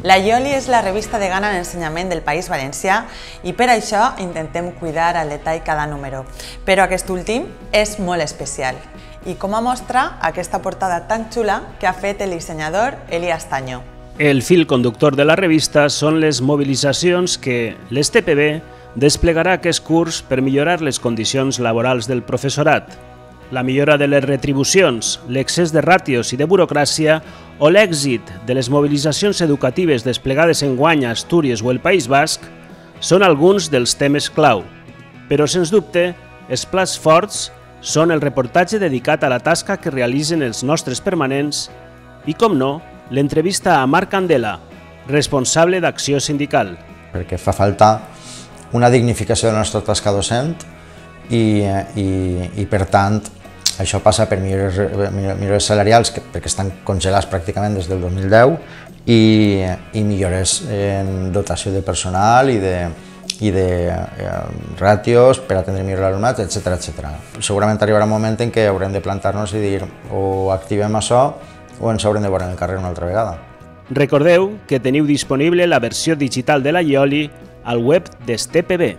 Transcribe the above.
La Ioli és la revista de gana en ensenyament del País Valencià i per això intentem cuidar al detall cada número. Però aquest últim és molt especial. I com a mostra, aquesta portada tan xula que ha fet el dissenyador Elías Taño. El fil conductor de la revista són les mobilitzacions que l'STPB desplegarà aquest curs per millorar les condicions laborals del professorat. La millora de les retribucions, l'excés de ràtios i de burocràcia o l'èxit de les mobilitzacions educatives desplegades enguany a Astúries o el País Basc són alguns dels temes clau. Però, sens dubte, els plats forts són el reportatge dedicat a la tasca que realitzen els nostres permanents i, com no, l'entrevista a Marc Candela, responsable d'Acció Sindical. Perquè fa falta una dignificació de la nostra tasca docent i per tant, això passa per millores salarials, perquè estan congelats pràcticament des del 2010, i millores en dotació de personal i de ràtios per atendre millor l'alumnat, etc. Segurament arribarà un moment en què haurem de plantar-nos i dir o activem això o ens haurem de veure en el carrer una altra vegada. Recordeu que teniu disponible la versió digital de la Ioli al web d'STPB.